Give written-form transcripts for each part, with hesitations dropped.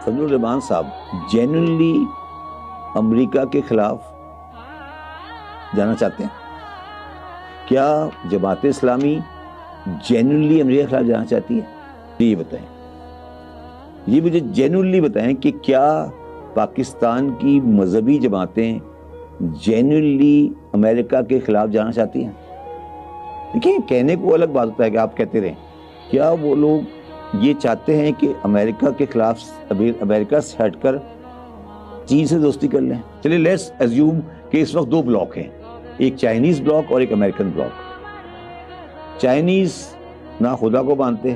فضل الرحمان صاحب جینوئنلی امریکہ کے خلاف جانا چاہتے ہیں؟ کیا جماعت اسلامی جینوئنلی امریکہ کے خلاف جانا چاہتی ہے؟ یہ بتائیں، یہ مجھے جینوئنلی بتائیں کہ کیا پاکستان کی مذہبی جماعتیں جینوئنلی امریکہ کے خلاف جانا چاہتی ہیں؟ دیکھیں، کہنے کو الگ بات ہوتا ہے کہ آپ کہتے رہیں، کیا وہ لوگ یہ چاہتے ہیں کہ امریکہ کے خلاف امریکہ سے ہٹ کر چین سے دوستی کر لیں؟ چلیے لیٹس ایزیوم کہ اس وقت دو بلاک ہیں، ایک چائنیز بلاک اور ایک امریکن بلاک۔ چائنیز نہ خدا کو مانتے،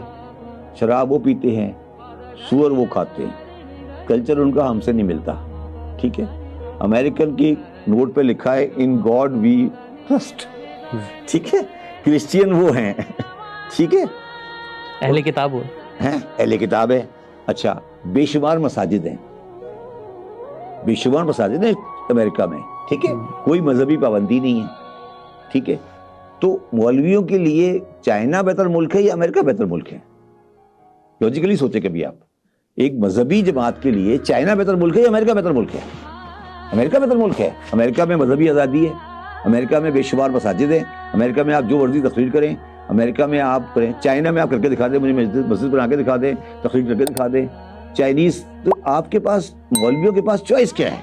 شراب وہ پیتے ہیں، سور وہ کھاتے ہیں، کلچر ان کا ہم سے نہیں ملتا، ٹھیک ہے۔ امریکن کی نوٹ پہ لکھا ہے ان گاڈ وی ٹرسٹ، ٹھیک ہے۔ کرسچین وہ ہیں، ٹھیک ہے، اہل کتاب ہو ہیں، اہل کتاب ہے۔ اچھا، بے شمار مساجد ہیں، بے شمار مساجد ہیں امریکہ میں، ٹھیک ہے، کوئی مذہبی پابندی نہیں ہے، ٹھیک ہے۔ تو مولویوں کے لیے چائنا بہتر ملک ہے یا امریکہ بہتر ملک ہے؟ لوجیکلی سوچے کبھی آپ، ایک مذہبی جماعت کے لیے چائنا بہتر ملک ہے یا امریکہ بہتر ملک ہے؟ امریکہ بہتر ملک ہے۔ امریکہ میں مذہبی آزادی ہے، امریکہ میں بے شمار مساجد ہیں، امریکہ میں آپ جو مرضی تقریر کریں، امریکہ میں آپ کریں، چائنا میں آپ کر کے دکھا دیں، مجھے مسجد بنا کے دکھا دیں، تقریر کر کے دکھا دیں، چائنیز۔ تو آپ کے پاس مولویوں کے پاس چوائس کیا ہے؟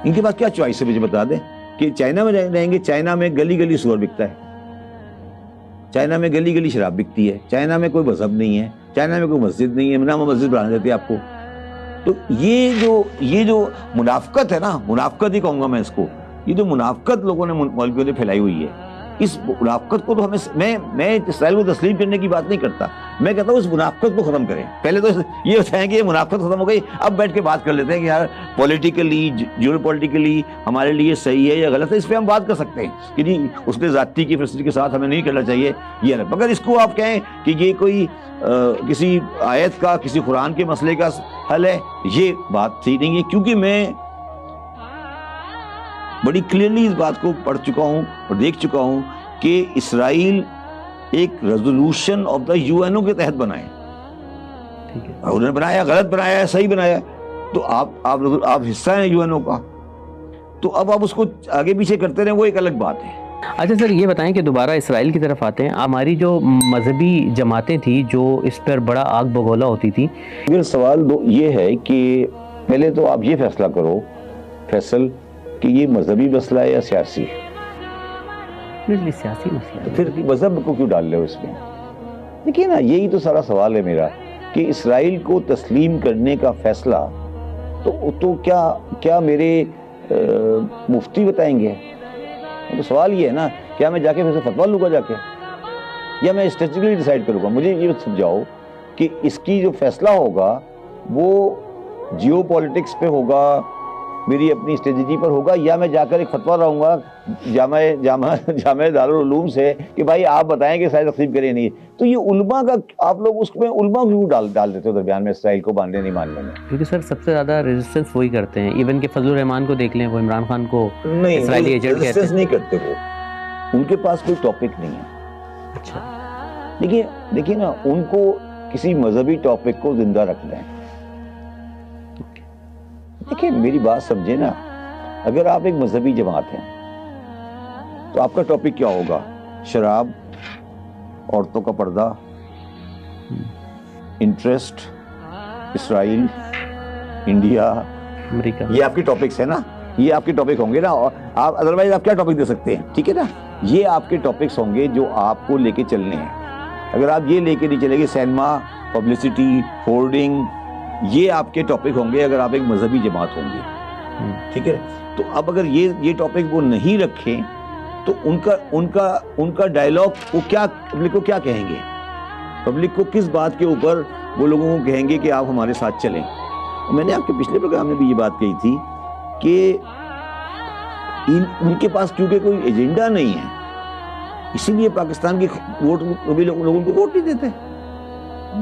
ان کے پاس کیا چوائس ہے مجھے بتا دیں کہ چائنا میں رہیں گے، چائنا میں گلی گلی سور بکتا ہے، چائنا میں گلی گلی شراب بکتی ہے، چائنا میں کوئی مذہب نہیں ہے، چائنا میں کوئی مسجد نہیں ہے، نہ وہ مسجد بنا دیتے آپ کو۔ تو یہ جو منافقت ہے نا، منافقت ہی کہوں گا میں اس کو، یہ جو منافقت لوگوں نے مولویوں نے پھیلائی ہوئی ہے، اس منافقت کو تو ہمیں، میں اسرائیل کو تسلیم کرنے کی بات نہیں کرتا، میں کہتا ہوں اس منافقت کو ختم کریں۔ پہلے تو یہ بتائیں کہ یہ منافقت ختم ہو گئی، اب بیٹھ کے بات کر لیتے ہیں کہ یار پولیٹیکلی، جیو پولیٹیکلی ہمارے لیے صحیح ہے یا غلط ہے، اس پہ ہم بات کر سکتے ہیں کہ جی اس نے ذاتی کی فیصلے کے ساتھ ہمیں نہیں کرنا چاہیے یہ الگ۔ مگر اس کو آپ کہیں کہ یہ کوئی کسی آیت کا، کسی قرآن کے مسئلے کا حل ہے، یہ بات صحیح نہیں ہے، کیونکہ میں بڑی کلیئرلی اس بات کو پڑھ چکا ہوں اور دیکھ چکا ہوں کہ اسرائیل ایک ریزولوشن آف دا UN کے تحت بنائے، انہوں نے بنایا، غلط بنایا، صحیح بنایا، تو آپ حصہ ہیں UN کا، تو اب آپ اس کو آگے پیچھے کرتے رہیں، وہ ایک الگ بات ہے۔ اچھا سر، یہ بتائیں کہ دوبارہ اسرائیل کی طرف آتے ہیں، ہماری جو مذہبی جماعتیں تھیں جو اس پر بڑا آگ بگولا ہوتی تھی، میرا سوال یہ ہے کہ پہلے تو آپ یہ فیصلہ کرو فیصل کہ یہ مذہبی مسئلہ ہے یا سیاسی؟ سیاسی مسئلہ ہے۔ پھر مذہب کو کیوں ڈال رہے ہو اس میں؟ دیکھیے نا، یہی تو سارا سوال ہے میرا کہ اسرائیل کو تسلیم کرنے کا فیصلہ تو کیا میرے مفتی بتائیں گے؟ تو سوال یہ ہے نا، کیا میں جا کے پھر سے فتویٰ لوں گا جا کے، یا میں اسٹریٹجکلی ڈیسائیڈ کروں گا؟ مجھے یہ سمجھاؤ کہ اس کی جو فیصلہ ہوگا وہ جیو پولیٹکس پہ ہوگا، میری اپنی اسٹریٹجی پر ہوگا، یا میں جا کر ایک فتویٰ لاؤں گا جامعہ دارالعلوم سے کہ بھائی آپ بتائیں کہ اسرائیل تسلیم کرے نہیں؟ تو یہ علماء کا، آپ لوگ اس میں علماء کیوں ڈال دیتے ہو درمیان میں اسرائیل کو ماننے نہیں ماننے میں؟ کیونکہ سر سب سے زیادہ ریزسٹنس وہی کرتے ہیں، ایون کہ فضل الرحمان کو دیکھ لیں، وہ عمران خان کو اسرائیلی ایجنٹ کہتے ہیں۔ ریزسٹنس نہیں کرتے، وہ ان کے پاس کوئی ٹاپک نہیں ہے۔ اچھا، دیکھیے نا، ان کو کسی مذہبی ٹاپک کو زندہ رکھنا ہے۔ دیکھیں میری بات سمجھے نا، اگر آپ ایک مذہبی جماعت ہیں تو آپ کا ٹاپک کیا ہوگا؟ شراب، عورتوں کا پردہ، انٹرسٹ، اسرائیل، انڈیا، امریکہ، یہ آپ کے ٹاپکس ہیں نا، یہ آپ کے ٹاپک ہوں گے نا۔ اور آپ ادروائز آپ کیا ٹاپک دے سکتے ہیں؟ ٹھیک ہے نا، یہ آپ کے ٹاپکس ہوں گے جو آپ کو لے کے چلنے ہیں۔ اگر آپ یہ لے کے نہیں چلیں گے، سینما، پبلسٹی، ہورڈنگ، یہ آپ کے ٹاپک ہوں گے اگر آپ ایک مذہبی جماعت ہوں گے، ٹھیک ہے۔ تو اب اگر یہ ٹاپک وہ نہیں رکھیں تو ان کا ڈائلاگ وہ کیا، پبلک کو کیا کہیں گے؟ پبلک کو کس بات کے اوپر وہ لوگوں کو کہیں گے کہ آپ ہمارے ساتھ چلیں؟ میں نے آپ کے پچھلے پروگرام میں بھی یہ بات کہی تھی کہ ان کے پاس کیونکہ کوئی ایجنڈا نہیں ہے، اسی لیے پاکستان کی ووٹ کبھی لوگوں کو ووٹ نہیں دیتے۔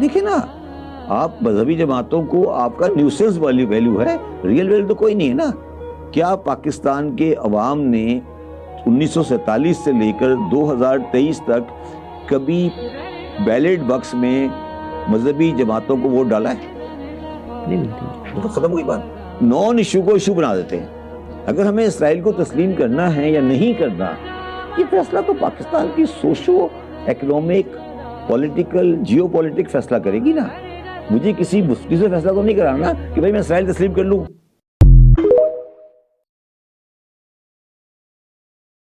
دیکھیں نا، آپ مذہبی جماعتوں کو آپ کا نیوسنس ویلیو ہے، ریئل ویلیو تو کوئی نہیں ہے نا۔ کیا پاکستان کے عوام نے 1947 سے لے کر 2023 تک کبھی بیلٹ باکس میں مذہبی جماعتوں کو ووٹ ڈالا ہے؟ نہیں ملتی. تو ختم ہوئی بات. نان ایشو کو ایشو بنا دیتے ہیں. اگر ہمیں اسرائیل کو تسلیم کرنا ہے یا نہیں کرنا، یہ فیصلہ تو پاکستان کی socio economic political geopolitic فیصلہ کرے گی نا. مجھے کسی مفتی سے فیصلہ تو نہیں کرانا کہ بھائی میں اسرائیل تسلیم کر لوں.